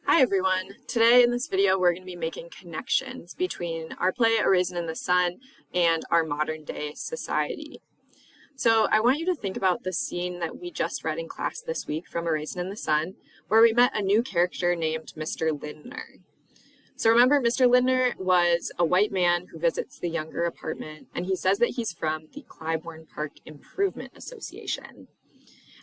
Hi everyone! Today in this video we're going to be making connections between our play A Raisin in the Sun and our modern day society. So I want you to think about the scene that we just read in class this week from A Raisin in the Sun, where we met a new character named Mr. Lindner. So remember, Mr. Lindner was a white man who visits the Younger apartment, and he says that he's from the Clybourne Park Improvement Association.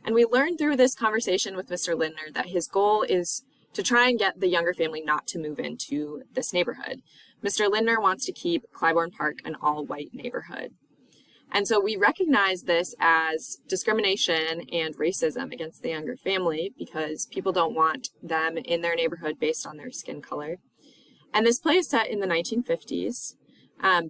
And we learned through this conversation with Mr. Lindner that his goal is to try and get the Younger family not to move into this neighborhood. Mr. Lindner wants to keep Clybourne Park an all-white neighborhood. And so we recognize this as discrimination and racism against the Younger family because people don't want them in their neighborhood based on their skin color. And this play is set in the 1950s,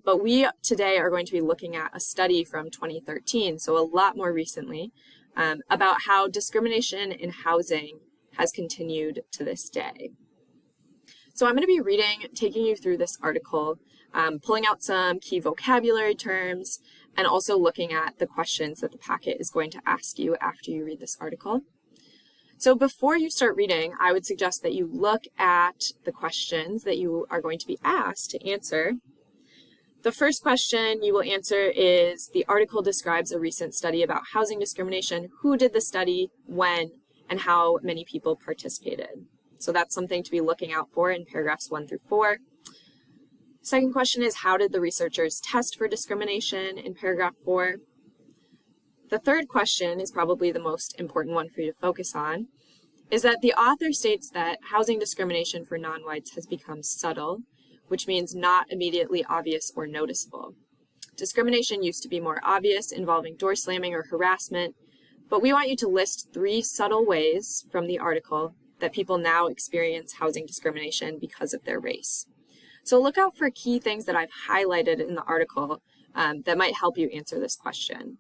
but we today are going to be looking at a study from 2013, so a lot more recently, about how discrimination in housing has continued to this day. So I'm going to be taking you through this article, pulling out some key vocabulary terms, and also looking at the questions that the packet is going to ask you after you read this article. So before you start reading, I would suggest that you look at the questions that you are going to be asked to answer. The first question you will answer is, the article describes a recent study about housing discrimination. Who did the study, when, and how many people participated? So that's something to be looking out for in paragraphs 1 through 4. Second question is, how did the researchers test for discrimination in paragraph 4? The third question is probably the most important one for you to focus on, is that the author states that housing discrimination for non-whites has become subtle, which means not immediately obvious or noticeable. Discrimination used to be more obvious, involving door slamming or harassment, but we want you to list 3 subtle ways from the article that people now experience housing discrimination because of their race. So look out for key things that I've highlighted in the article that might help you answer this question.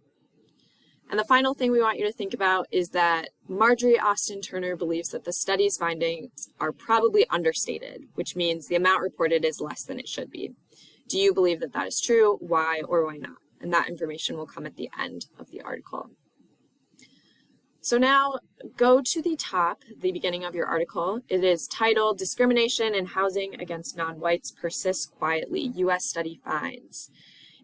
And the final thing we want you to think about is that Marjorie Austin Turner believes that the study's findings are probably understated, which means the amount reported is less than it should be. Do you believe that that is true? Why or why not? And that information will come at the end of the article. So now go to the top, the beginning of your article. It is titled, Discrimination in Housing Against Non-Whites Persists Quietly, U.S. Study Finds.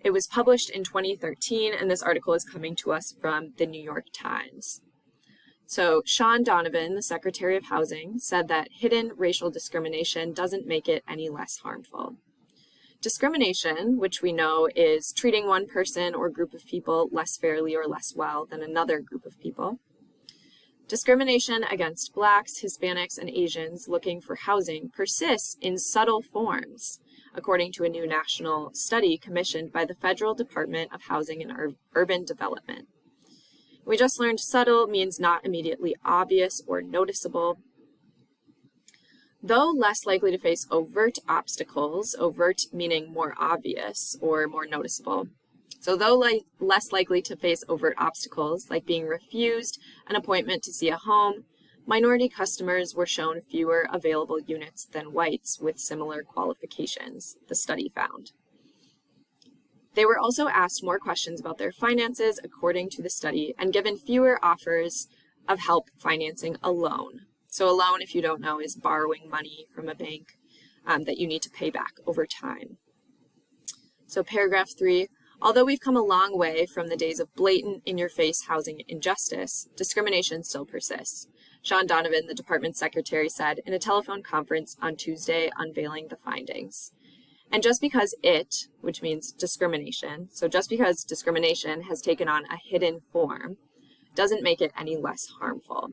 It was published in 2013, and this article is coming to us from the New York Times. So Sean Donovan, the Secretary of Housing, said that hidden racial discrimination doesn't make it any less harmful. Discrimination, which we know is treating one person or group of people less fairly or less well than another group of people. Discrimination against Blacks, Hispanics, and Asians looking for housing persists in subtle forms, according to a new national study commissioned by the Federal Department of Housing and Urban Development. We just learned subtle means not immediately obvious or noticeable. Though less likely to face overt obstacles, overt meaning more obvious or more noticeable. So though less likely to face overt obstacles, like being refused an appointment to see a home, minority customers were shown fewer available units than whites with similar qualifications, the study found. They were also asked more questions about their finances according to the study and given fewer offers of help financing a loan. So a loan, if you don't know, is borrowing money from a bank that you need to pay back over time. So paragraph 3, although we've come a long way from the days of blatant in-your-face housing injustice, discrimination still persists. Sean Donovan, the department secretary, said in a telephone conference on Tuesday unveiling the findings. And just because which means discrimination, so just because discrimination has taken on a hidden form, doesn't make it any less harmful.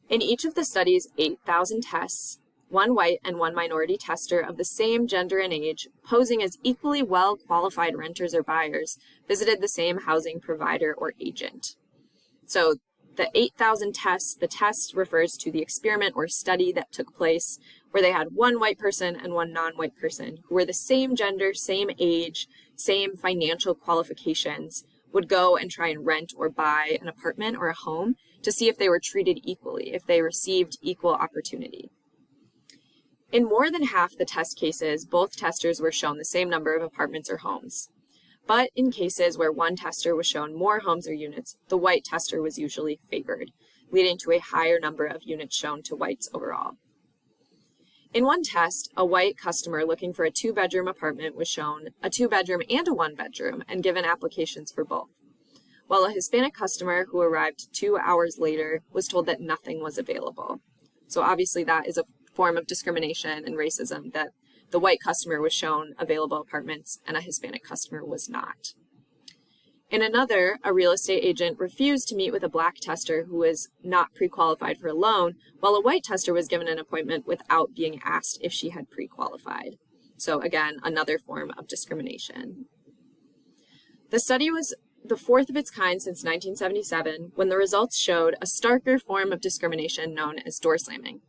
In each of the study's 8,000 tests, one white and one minority tester of the same gender and age, posing as equally well-qualified renters or buyers, visited the same housing provider or agent. So the 8,000 tests, the test refers to the experiment or study that took place where they had one white person and one non-white person who were the same gender, same age, same financial qualifications, would go and try and rent or buy an apartment or a home to see if they were treated equally, if they received equal opportunity. In more than half the test cases, both testers were shown the same number of apartments or homes. But in cases where one tester was shown more homes or units, the white tester was usually favored. leading to a higher number of units shown to whites overall. In one test, a white customer looking for a 2-bedroom apartment was shown a 2-bedroom and a 1-bedroom and given applications for both, while a Hispanic customer who arrived 2 hours later was told that nothing was available. So obviously that is a form of discrimination and racism, that the white customer was shown available apartments and a Hispanic customer was not. In another, a real estate agent refused to meet with a black tester who was not pre-qualified for a loan, while a white tester was given an appointment without being asked if she had pre-qualified. So again, another form of discrimination. The study was the fourth of its kind since 1977, when the results showed a starker form of discrimination known as door slamming.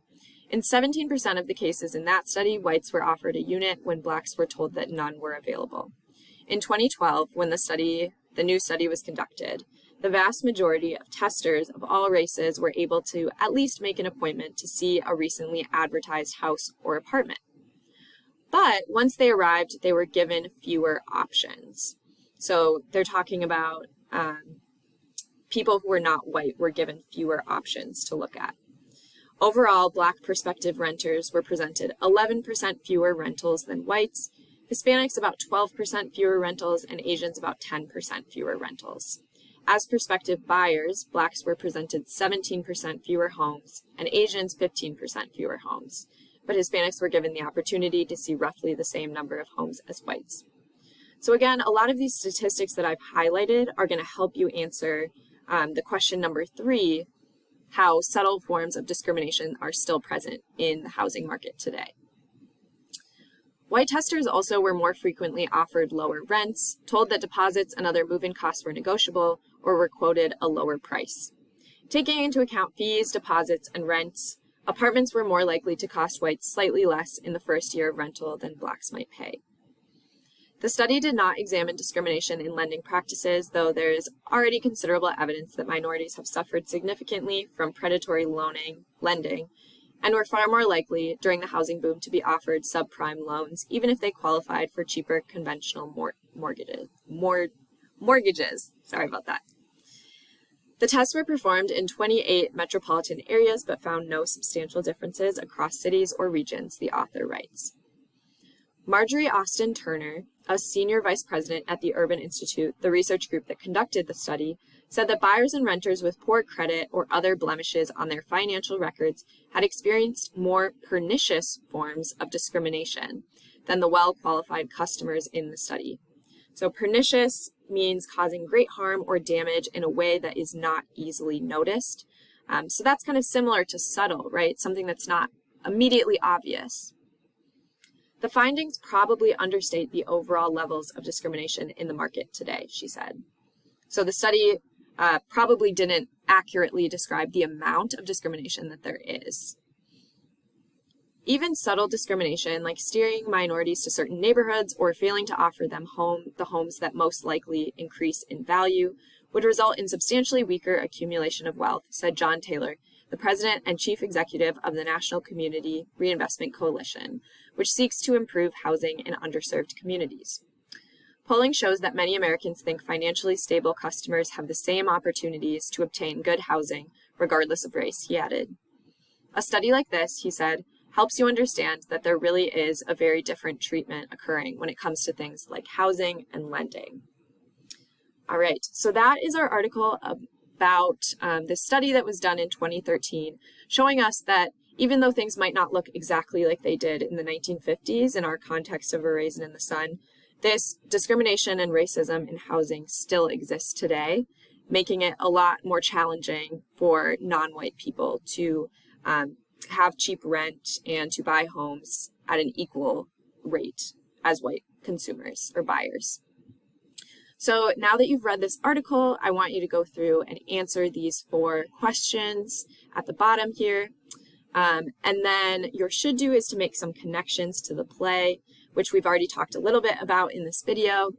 In 17% of the cases in that study, whites were offered a unit when blacks were told that none were available. In 2012, when the new study was conducted, the vast majority of testers of all races were able to at least make an appointment to see a recently advertised house or apartment. But once they arrived, they were given fewer options. So they're talking about people who were not white were given fewer options to look at. Overall, black prospective renters were presented 11% fewer rentals than whites, Hispanics about 12% fewer rentals, and Asians about 10% fewer rentals. As prospective buyers, blacks were presented 17% fewer homes, and Asians 15% fewer homes, but Hispanics were given the opportunity to see roughly the same number of homes as whites. So again, a lot of these statistics that I've highlighted are going to help you answer the question number 3, how subtle forms of discrimination are still present in the housing market today. White testers also were more frequently offered lower rents, told that deposits and other move-in costs were negotiable, or were quoted a lower price. Taking into account fees, deposits, and rents, apartments were more likely to cost whites slightly less in the first year of rental than blacks might pay. The study did not examine discrimination in lending practices, though there is already considerable evidence that minorities have suffered significantly from predatory lending, and were far more likely during the housing boom to be offered subprime loans, even if they qualified for cheaper conventional mortgages. Sorry about that. The tests were performed in 28 metropolitan areas, but found no substantial differences across cities or regions, the author writes. Marjorie Austin Turner, a senior vice president at the Urban Institute, the research group that conducted the study, said that buyers and renters with poor credit or other blemishes on their financial records had experienced more pernicious forms of discrimination than the well-qualified customers in the study. So pernicious means causing great harm or damage in a way that is not easily noticed. So that's kind of similar to subtle, right? Something that's not immediately obvious. The findings probably understate the overall levels of discrimination in the market today, she said. So the study probably didn't accurately describe the amount of discrimination that there is. Even subtle discrimination, like steering minorities to certain neighborhoods or failing to offer them the homes that most likely increase in value, would result in substantially weaker accumulation of wealth, said John Taylor, the president and chief executive of the National Community Reinvestment Coalition, which seeks to improve housing in underserved communities. Polling shows that many Americans think financially stable customers have the same opportunities to obtain good housing, regardless of race, he added. A study like this, he said, helps you understand that there really is a very different treatment occurring when it comes to things like housing and lending. All right, so that is our article about this study that was done in 2013, showing us that even though things might not look exactly like they did in the 1950s in our context of A Raisin in the Sun, this discrimination and racism in housing still exists today, making it a lot more challenging for non-white people to have cheap rent and to buy homes at an equal rate as white consumers or buyers. So now that you've read this article, I want you to go through and answer these 4 questions at the bottom here. And then your should do is to make some connections to the play, which we've already talked a little bit about in this video.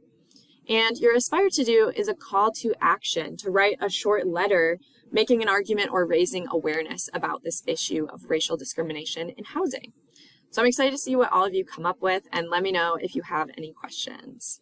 And your aspire to do is a call to action to write a short letter making an argument or raising awareness about this issue of racial discrimination in housing. So I'm excited to see what all of you come up with, and let me know if you have any questions.